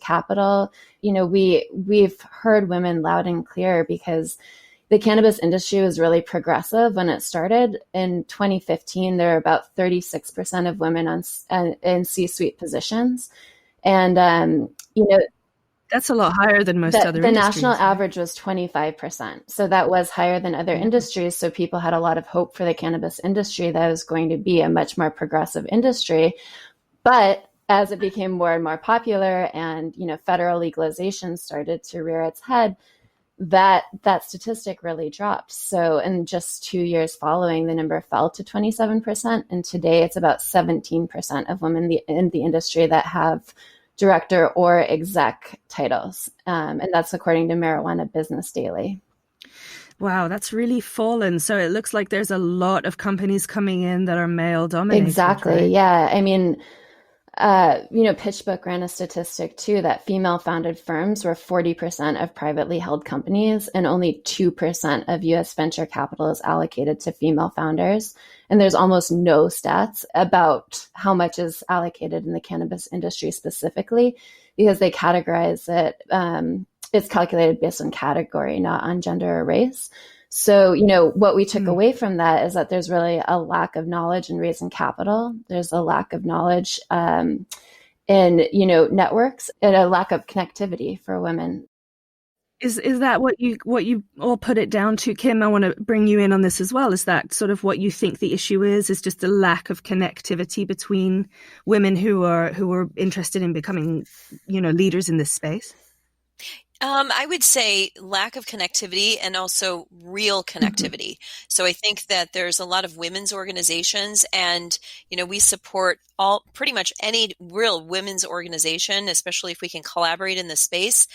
capital. We've heard women loud and clear because the cannabis industry was really progressive when it started. In 2015, there were about 36% of women in C-suite positions. And, that's a lot higher than most other the industries. national average was 25%. So that was higher than other industries. So people had a lot of hope for the cannabis industry that it was going to be a much more progressive industry. But as it became more and more popular and, federal legalization started to rear its head, that statistic really dropped. So in just 2 years following, the number fell to 27%. And today it's about 17% of women in the industry that have director or exec titles. And that's according to Marijuana Business Daily. Wow, that's really fallen. So it looks like there's a lot of companies coming in that are male dominated. Exactly. Right? Yeah. I mean, PitchBook ran a statistic too that female founded firms were 40% of privately held companies and only 2% of US venture capital is allocated to female founders. And there's almost no stats about how much is allocated in the cannabis industry specifically because they categorize it. It's calculated based on category, not on gender or race. So, what we took away from that is that there's really a lack of knowledge in raising capital. There's a lack of knowledge in, networks and a lack of connectivity for women. Is that what you all put it down to, Kim? I want to bring you in on this as well. Is that sort of what you think the issue is just a lack of connectivity between women who are interested in becoming, leaders in this space? I would say lack of connectivity and also real connectivity. Mm-hmm. So I think that there's a lot of women's organizations and, we support pretty much any real women's organization, especially if we can collaborate in this space.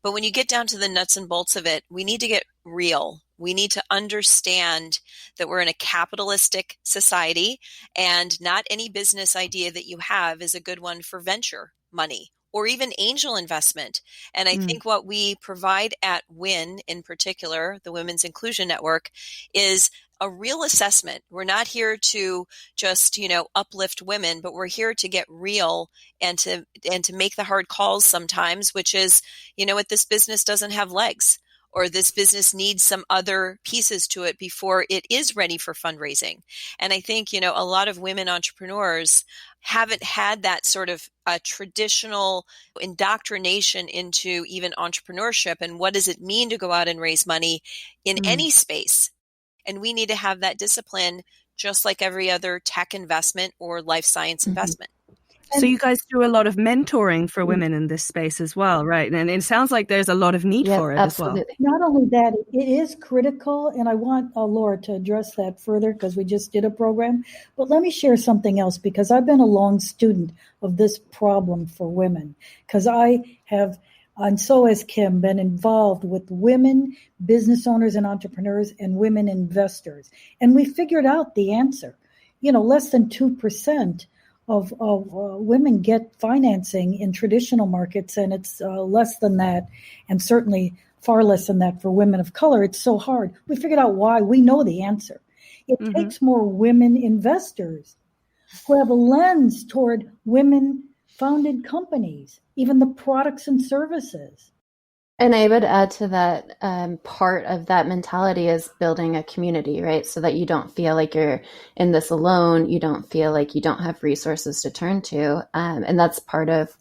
But when you get down to the nuts and bolts of it, we need to get real. We need to understand that we're in a capitalistic society and not any business idea that you have is a good one for venture money or even angel investment. And I think what we provide at WIN, in particular, the Women's Inclusion Network, is a real assessment. We're not here to just, uplift women, but we're here to get real and to make the hard calls sometimes, which is, what this business doesn't have legs, or this business needs some other pieces to it before it is ready for fundraising. And I think, a lot of women entrepreneurs haven't had that sort of traditional indoctrination into even entrepreneurship and what does it mean to go out and raise money in any space. And we need to have that discipline just like every other tech investment or life science investment. So you guys do a lot of mentoring for women in this space as well, right? And it sounds like there's a lot of need for it absolutely. as well. Not only that, it is critical, and I want Laura to address that further because we just did a program. But let me share something else because I've been a long student of this problem for women because I have, and so has Kim, been involved with women business owners and entrepreneurs and women investors. And we figured out the answer. Less than 2% of women get financing in traditional markets, and it's less than that, and certainly far less than that for women of color. It's so hard. We figured out why. We know the answer. It takes more women investors who have a lens toward women-founded companies, even the products and services. And I would add to that, part of that mentality is building a community, right? So that you don't feel like you're in this alone. You don't feel like you don't have resources to turn to. And that's part of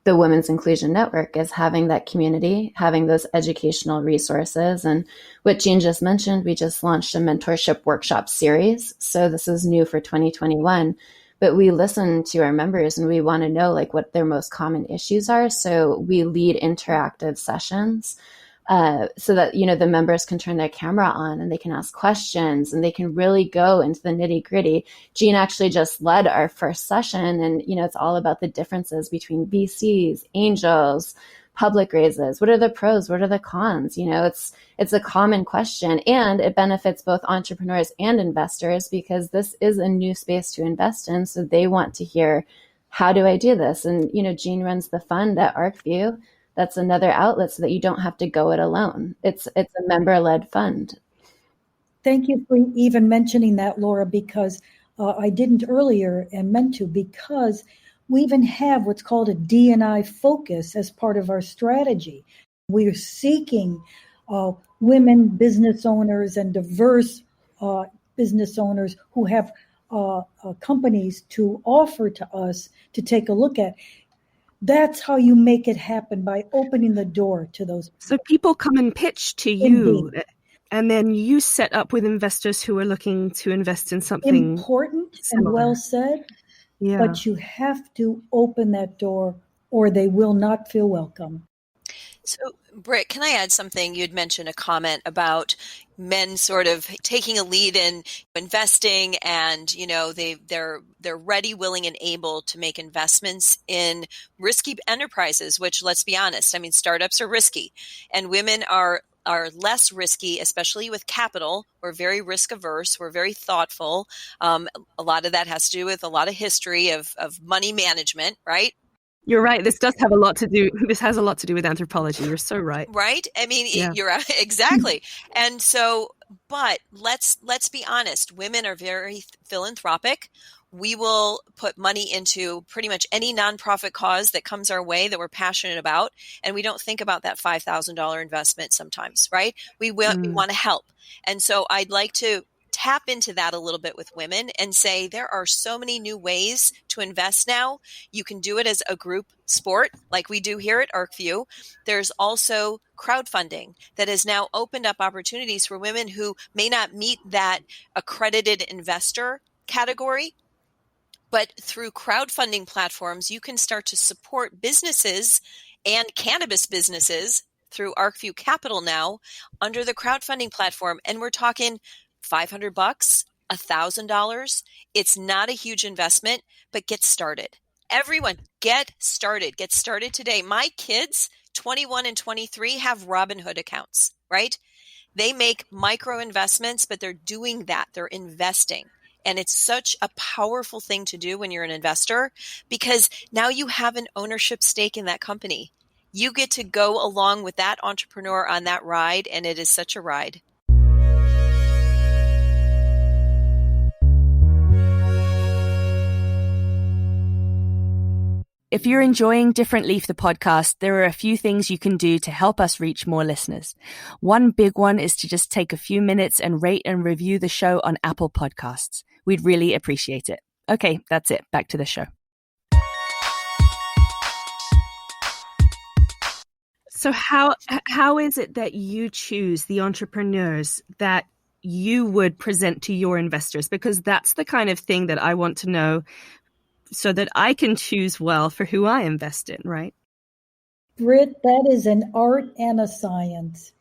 the Women's Inclusion Network is having that community, having those educational resources. And what Jean just mentioned, we just launched a mentorship workshop series. So this is new for 2021. But we listen to our members and we want to know what their most common issues are. So we lead interactive sessions so that, the members can turn their camera on and they can ask questions and they can really go into the nitty gritty. Jean actually just led our first session and, it's all about the differences between VCs, angels, public raises. What are the pros? What are the cons? It's a common question and it benefits both entrepreneurs and investors because this is a new space to invest in. So they want to hear, how do I do this? And, Jean runs the fund at ArcView. That's another outlet so that you don't have to go it alone. It's a member-led fund. Thank you for even mentioning that, Laura, because I didn't earlier and meant to, because We even have what's called a D&I focus as part of our strategy. We are seeking women business owners and diverse business owners who have companies to offer to us to take a look at. That's how you make it happen, by opening the door to those people. So people come and pitch to you. Indeed. And then you set up with investors who are looking to invest in something important similar. And well said. Yeah. But you have to open that door or they will not feel welcome. So, Britt, can I add something? You had mentioned a comment about men sort of taking a lead in investing, and they're ready, willing, and able to make investments in risky enterprises. Which, let's be honest, I mean, startups are risky, and women are less risky, especially with capital. We're very risk averse. We're very thoughtful. A lot of that has to do with a lot of history of money management, right? You're right. This has a lot to do with anthropology. You're so right. Right? I mean, yeah. You're right. Exactly. And so, but let's be honest. Women are very philanthropic. We will put money into pretty much any nonprofit cause that comes our way that we're passionate about. And we don't think about that $5,000 investment sometimes, right? We want to help. And so I'd like to tap into that a little bit with women and say there are so many new ways to invest now. You can do it as a group sport like we do here at ArcView. There's also crowdfunding that has now opened up opportunities for women who may not meet that accredited investor category. But through crowdfunding platforms, you can start to support businesses and cannabis businesses through ArcView Capital now under the crowdfunding platform. And we're talking $500, $1,000. It's not a huge investment, but get started. Everyone, get started. Get started today. My kids, 21 and 23, have Robinhood accounts, right? They make micro investments, but they're doing that. They're investing. And it's such a powerful thing to do when you're an investor, because now you have an ownership stake in that company. You get to go along with that entrepreneur on that ride, and it is such a ride. If you're enjoying Different Leaf, the podcast, there are a few things you can do to help us reach more listeners. One big one is to just take a few minutes and rate and review the show on Apple Podcasts. We'd really appreciate it. Okay, that's it. Back to the show. So how is it that you choose the entrepreneurs that you would present to your investors? Because that's the kind of thing that I want to know, so that I can choose well for who I invest in, right? Britt, that is an art and a science.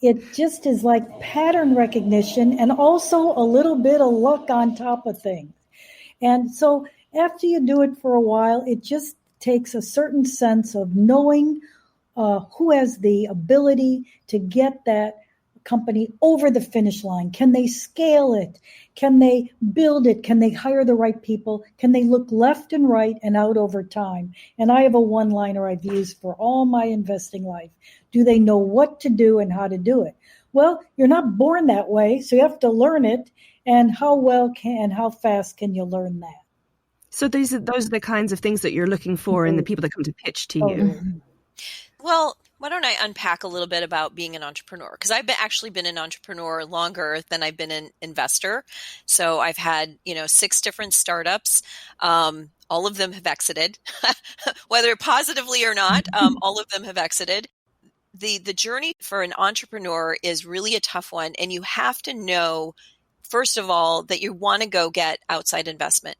It just is like pattern recognition and also a little bit of luck on top of things. And so after you do it for a while, it just takes a certain sense of knowing who has the ability to get that company over the finish line. Can they scale it? Can they build it? Can they hire the right people? Can they look left and right and out over time? And I have a one-liner I've used for all my investing life. Do they know what to do and how to do it? Well, you're not born that way, so you have to learn it. And how fast can you learn that? So those are the kinds of things that you're looking for in the people that come to pitch to you. Well, why don't I unpack a little bit about being an entrepreneur? Because I've actually been an entrepreneur longer than I've been an investor. So I've had, 6 different startups. All of them have exited, whether positively or not. All of them have exited. The journey for an entrepreneur is really a tough one. And you have to know, first of all, that you want to go get outside investment.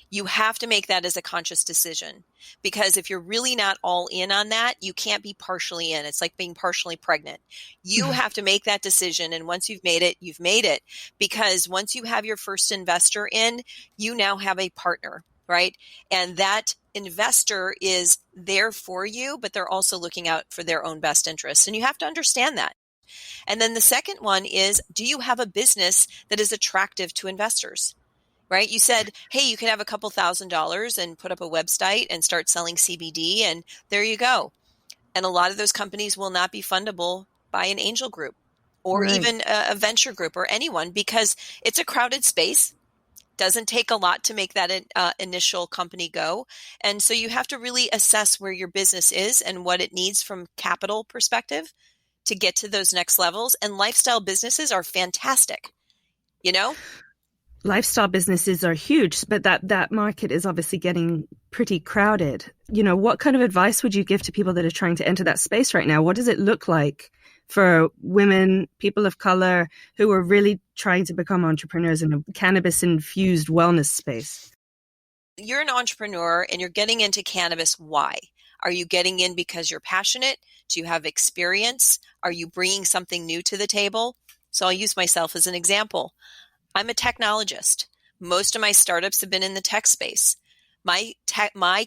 You have to make that as a conscious decision, because if you're really not all in on that, you can't be partially in. It's like being partially pregnant. You have to make that decision. And once you've made it, you've made it, because once you have your first investor in, you now have a partner, right? And that investor is there for you, but they're also looking out for their own best interests. And you have to understand that. And then the second one is, do you have a business that is attractive to investors? Right? You said, hey, you can have a couple $1,000s and put up a website and start selling CBD, and there you go. And a lot of those companies will not be fundable by an angel group or even a venture group or anyone, because it's a crowded space. Doesn't take a lot to make that initial company go. And so you have to really assess where your business is and what it needs from capital perspective to get to those next levels. And lifestyle businesses are fantastic, you know? Lifestyle businesses are huge, but that market is obviously getting pretty crowded. What kind of advice would you give to people that are trying to enter that space right now? What does it look like for women, people of color who are really trying to become entrepreneurs in a cannabis-infused wellness space? You're an entrepreneur and you're getting into cannabis. Why? Are you getting in because you're passionate? Do you have experience? Are you bringing something new to the table? So I'll use myself as an example. I'm a technologist. Most of my startups have been in the tech space. My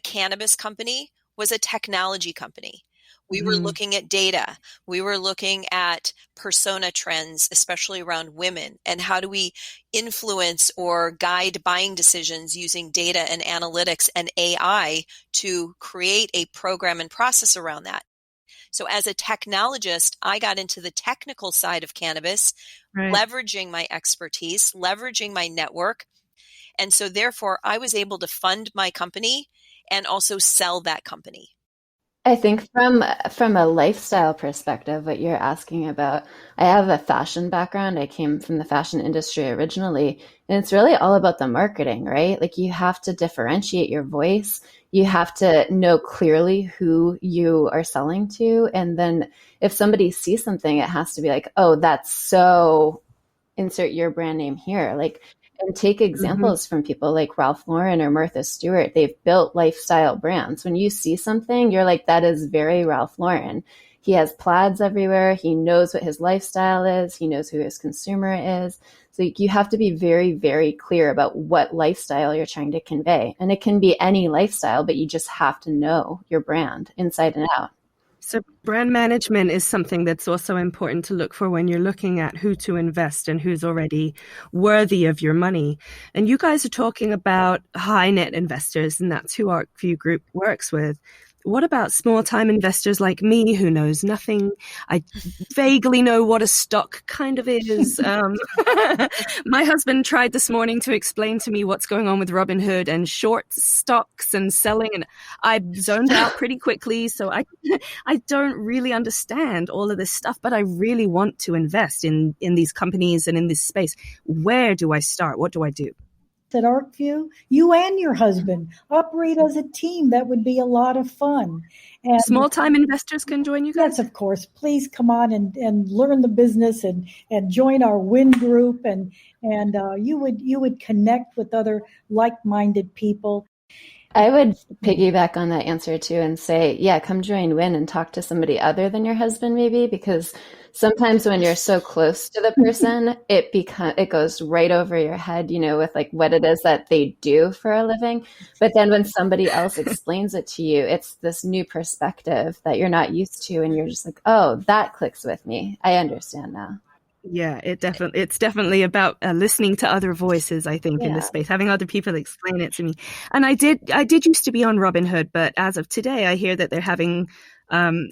cannabis company was a technology company. We were looking at data. We were looking at persona trends, especially around women, and how do we influence or guide buying decisions using data and analytics and AI to create a program and process around that. So as a technologist, I got into the technical side of cannabis, Right. leveraging my expertise, leveraging my network. And so therefore, I was able to fund my company and also sell that company. I think from a lifestyle perspective, what you're asking about, I have a fashion background. I came from the fashion industry originally, and it's really all about the marketing, right? Like you have to differentiate your voice. You have to know clearly who you are selling to. And then if somebody sees something, it has to be like, oh, that's so insert your brand name here. Like, and take examples from people like Ralph Lauren or Martha Stewart. They've built lifestyle brands. When you see something, you're like, that is very Ralph Lauren. He has plaids everywhere. He knows what his lifestyle is. He knows who his consumer is. So you have to be very, very clear about what lifestyle you're trying to convey. And it can be any lifestyle, but you just have to know your brand inside and out. So brand management is something that's also important to look for when you're looking at who to invest and who's already worthy of your money. And you guys are talking about high net investors, and that's who ArcView Group works with. What about small time investors like me who knows nothing? I vaguely know what a stock kind of is. My husband tried this morning to explain to me what's going on with Robinhood and short stocks and selling, and I zoned out pretty quickly. So I don't really understand all of this stuff, but I really want to invest in these companies and in this space. Where do I start? What do I do? At ArcView, you and your husband operate as a team. That would be a lot of fun. And small-time investors can join you guys? Yes, of course. Please come on and learn the business and join our WIN group, and you would connect with other like-minded people. I would piggyback on that answer too and say, yeah, come join WIN and talk to somebody other than your husband maybe, because sometimes when you're so close to the person, it goes right over your head, with like what it is that they do for a living. But then when somebody else explains it to you, it's this new perspective that you're not used to, and you're just like, oh, that clicks with me. I understand now. Yeah, it's definitely about listening to other voices, I think, in this space, having other people explain it to me. And I did used to be on Robinhood, but as of today, I hear that they're having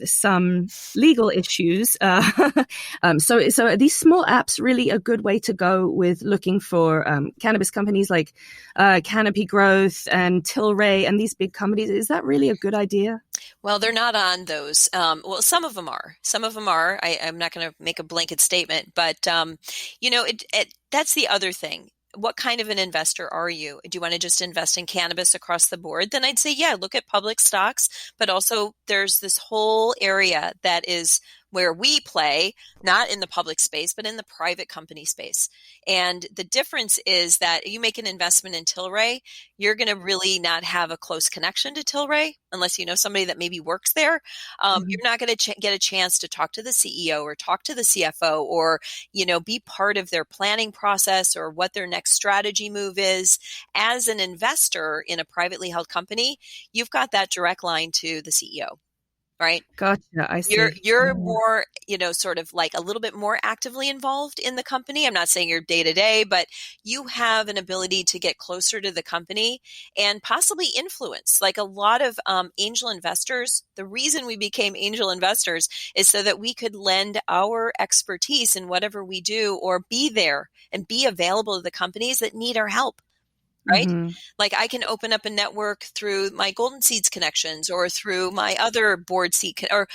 some legal issues. So are these small apps really a good way to go with looking for cannabis companies like Canopy Growth and Tilray and these big companies? Is that really a good idea? Well, they're not on those. Well, some of them are. Some of them are. I'm not going to make a blanket statement, but that's the other thing. What kind of an investor are you? Do you want to just invest in cannabis across the board? Then I'd say, yeah, look at public stocks, but also there's this whole area that is where we play, not in the public space, but in the private company space. And the difference is that you make an investment in Tilray, you're going to really not have a close connection to Tilray unless you know somebody that maybe works there. You're not going to get a chance to talk to the CEO or talk to the CFO or, be part of their planning process or what their next strategy move is. As an investor in a privately held company, you've got that direct line to the CEO. Right. Gotcha. I see. You're more, sort of like a little bit more actively involved in the company. I'm not saying you're day to day, but you have an ability to get closer to the company and possibly influence. Like a lot of angel investors, the reason we became angel investors is so that we could lend our expertise in whatever we do or be there and be available to the companies that need our help. right? Mm-hmm. Like I can open up a network through my Golden Seeds connections or through my other board seat or